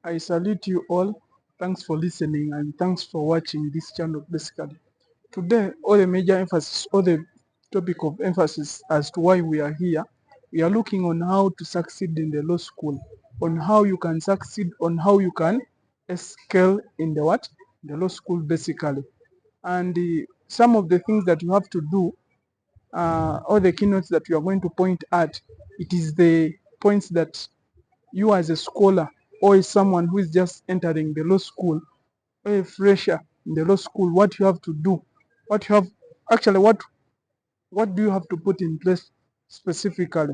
I salute you all. Thanks for listening and thanks for watching this channel basically. Today, all the major emphasis, all the topic of emphasis as to why we are here, we are looking on how to succeed in the law school, on how you can succeed, on how you can scale in the what? The law school basically. And some of the things that you have to do, all the keynotes that you are going to point at, it is the points that you as a scholar or as someone who is just entering the law school or a fresher in the law school, what you have to do, what you have actually what do you have to put in place specifically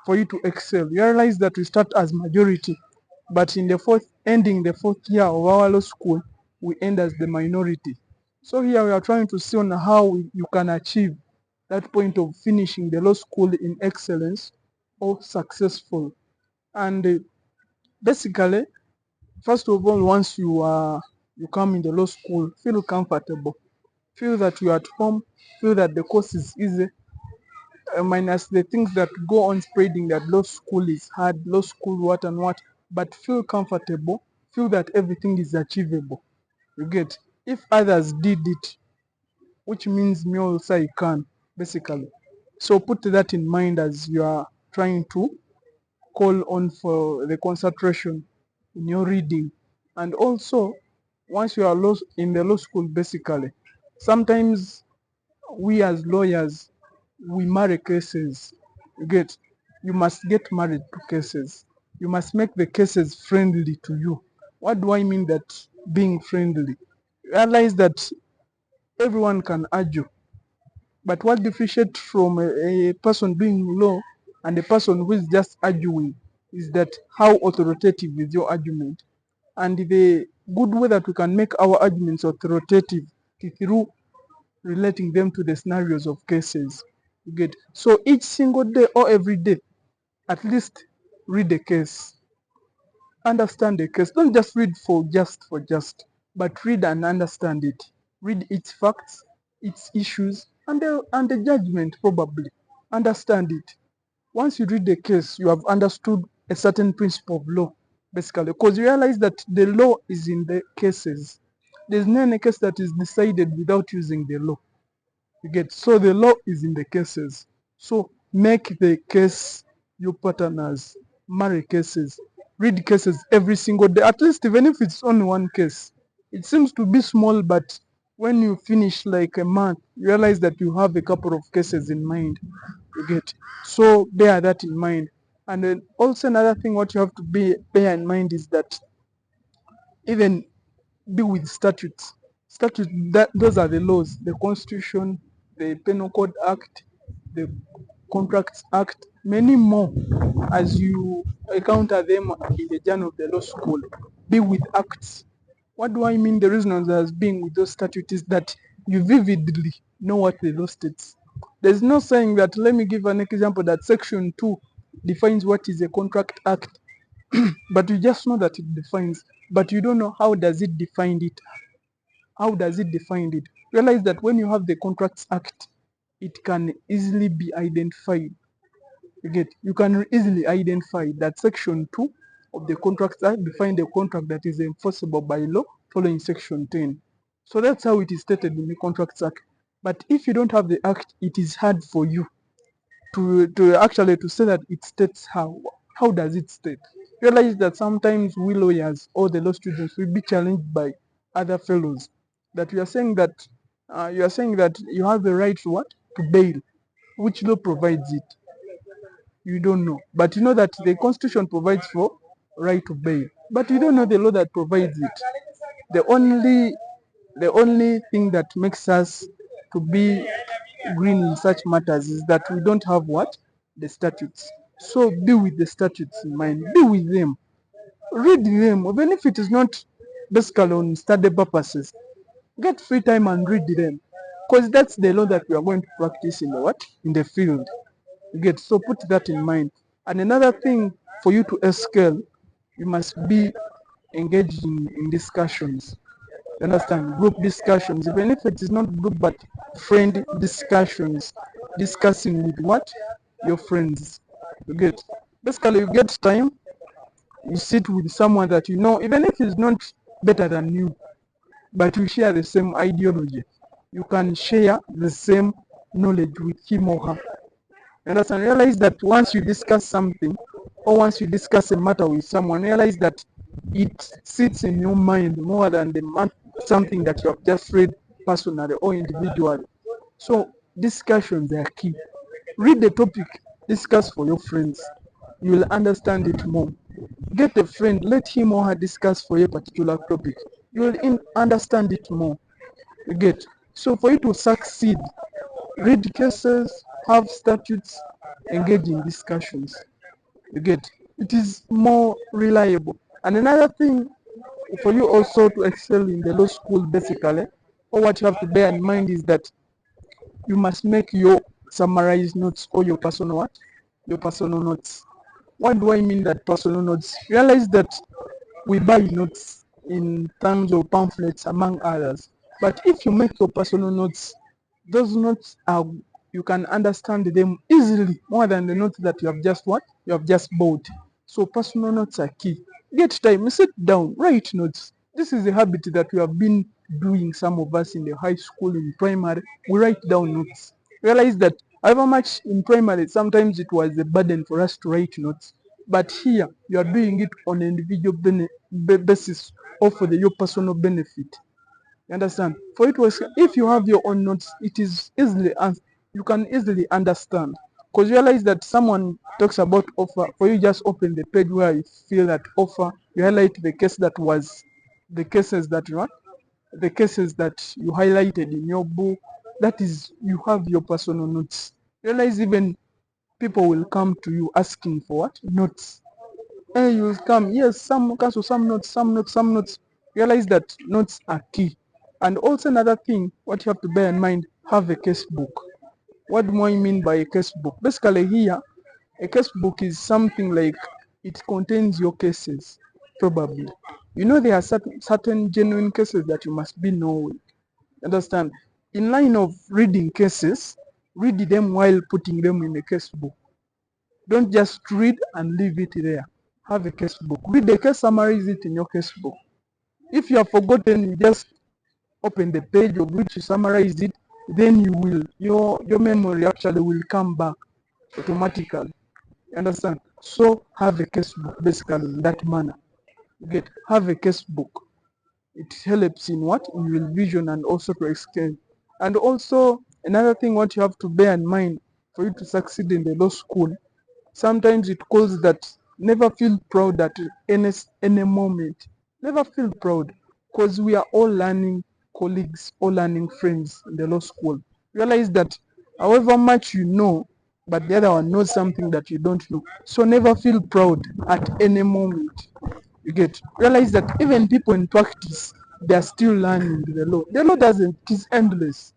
for you to excel. You realize that we start as majority, but in the ending the fourth year of our law school, we end as the minority. So here we are trying to see on how you can achieve that point of finishing the law school in excellence or successful. And basically, first of all, once you come in the law school, feel comfortable, feel that you're at home, feel that the course is easy, minus the things that go on spreading that law school is hard, law school what and what, but feel comfortable, feel that everything is achievable. You get? If others did it, which means me also I can, basically. So put that in mind as you are trying to call on for the concentration in your reading. And also, once you are in the law school, basically, sometimes we as lawyers, we marry cases. You get? You must get married to cases. You must make the cases friendly to you. What do I mean that being friendly? Realize that everyone can argue, but what differentiates from a person doing law and a person who is just arguing is that how authoritative is your argument. And the good way that we can make our arguments authoritative is through relating them to the scenarios of cases. You get? So each single day or every day, at least read the case. Understand the case. Don't just read for just, but read and understand it. Read its facts, its issues, and the judgment probably. Understand it. Once you read the case, you have understood a certain principle of law, basically, because you realize that the law is in the cases. There's no any case that is decided without using the law. You get? So the law is in the cases. So make the case your partners. Marry cases. Read cases every single day. At least even if it's only one case. It seems to be small, but when you finish like a month, you realize that you have a couple of cases in mind. You get? So bear that in mind. And then also another thing what you have to bear in mind is that even be with statutes. Statutes, those are the laws, the Constitution, the Penal Code Act, the Contracts Act, many more as you encounter them in the journey of the law school. Be with acts. What do I mean? The reason as being with those statutes is that you vividly know what the law states. There's no saying that, let me give an example, that Section 2 defines what is a contract act, but you just know that it defines, but you don't know how does it define it. How does it define it? Realize that when you have the Contracts Act, it can easily be identified. You can easily identify that Section 2 of the Contracts Act define the contract that is enforceable by law following Section 10. So that's how it is stated in the Contracts Act. But if you don't have the act, it is hard for you to actually to say that it states how does it state. Realize that sometimes we lawyers or the law students will be challenged by other fellows that you are saying that you have the right to what, to bail. Which law provides it? You don't know, but you know that the Constitution provides for right to bail, but you don't know the law that provides it. The only thing that makes us to be green in such matters is that we don't have what, the statutes. So be with the statutes in mind, be with them, read them, even if it is not basically on study purposes. Get free time and read them, because that's the law that we are going to practice in the what, in the field. You get? So put that in mind. And another thing, for you to scale, you must be engaged in discussions. You understand? Group discussions, even if it is not group but friend discussions, discussing with what, your friends. You get? Basically, you get time You sit with someone that you know, even if he's not better than you, but you share the same ideology. You can share the same knowledge with him or her. You understand? Realize that once you discuss something, or once you discuss a matter with someone, realize that it sits in your mind more than something that you have just read personally or individually. So discussions are key. Read the topic, discuss for your friends. You will understand it more. Get a friend, let him or her discuss for a particular topic. You will understand it more. You get. So for you to succeed, read cases, have statutes, engage in discussions. You get. It is more reliable. And another thing for you also to excel in the law school basically, or what you have to bear in mind is that you must make your summarized notes or your personal what? Your personal notes. What do I mean that personal notes? Realize that we buy notes in terms of pamphlets among others. But if you make your personal notes, those notes are, you can understand them easily more than the notes that you have just what? You have just bought. So personal notes are key. Get time, sit down, write notes. This is a habit that we have been doing, some of us in the high school, in primary. We write down notes. Realize that however much in primary, sometimes it was a burden for us to write notes. But here, you are doing it on an individual basis or for your personal benefit. You understand? For it was, if you have your own notes, it is easily, you can easily understand. Because you realize that someone talks about offer, for you just open the page where you feel that offer, you highlight the case that was, the cases that you want, the cases that you highlighted in your book. That is, you have your personal notes. Realize even people will come to you asking for what? Notes. And you will come, yes, some cancel, some notes, some notes, some notes. Realize that notes are key. And also another thing, what you have to bear in mind, have a case book. What do I mean by a case book? Basically here, a case book is something like it contains your cases, probably. You know there are certain genuine cases that you must be knowing. Understand? In line of reading cases, read them while putting them in a case book. Don't just read and leave it there. Have a case book. Read the case, summarize it in your case book. If you have forgotten, you just open the page of which you summarize it, then you will, your memory actually will come back automatically. You understand? So have a case book basically in that manner. Have a case book. It helps in what? In revision and also to explain. And also another thing what you have to bear in mind for you to succeed in the law school, sometimes it calls that never feel proud at any moment. Never feel proud because we are all learning colleagues, all learning friends in the law school. Realize that however much you know, but the other one knows something that you don't know. So never feel proud at any moment. You get. Realize that even people in practice, they are still learning the law. The law doesn't, it is endless.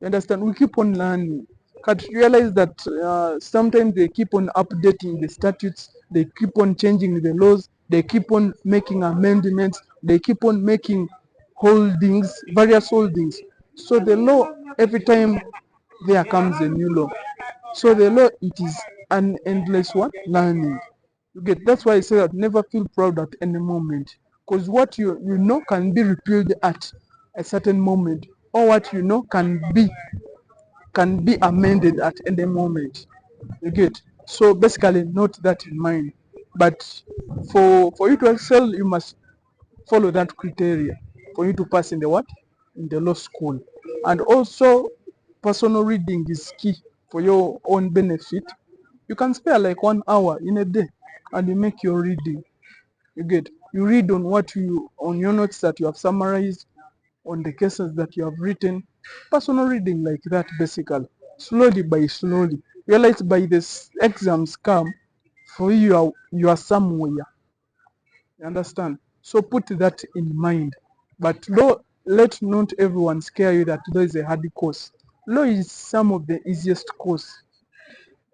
You understand? We keep on learning. But realize that sometimes they keep on updating the statutes, they keep on changing the laws, they keep on making amendments, they keep on making holdings, various holdings. So the law, every time there comes a new law. So the law, it is an endless one learning. You get. That's why I say that never feel proud at any moment, because what you know can be repealed at a certain moment, or what you know can be amended at any moment. You get. So basically, note that in mind. But for you to excel, you must follow that criteria for you to pass in the what? In the law school. And also, personal reading is key for your own benefit. You can spare like 1 hour in a day and you make your reading. You get. You read on on your notes that you have summarized, on the cases that you have written. Personal reading like that basically. Slowly by slowly. Realize by this exams come, for you are somewhere. You understand? So put that in mind. But law, let not everyone scare you that law is a hard course. Law is some of the easiest course.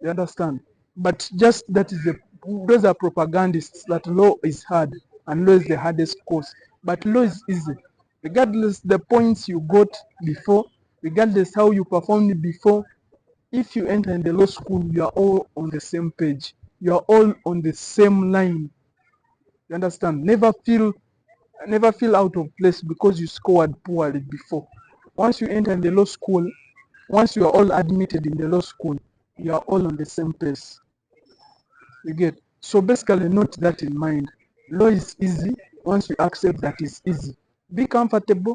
You understand? But just that is those are propagandists that law is hard and law is the hardest course. But law is easy. Regardless the points you got before, regardless how you performed before, if you enter in the law school, you are all on the same page. You are all on the same line. You understand? Never feel out of place because you scored poorly before. Once you enter in the law school, once you are all admitted in the law school, you are all on the same pace. You get? So basically, note that in mind. Law is easy once you accept that it's easy. Be comfortable,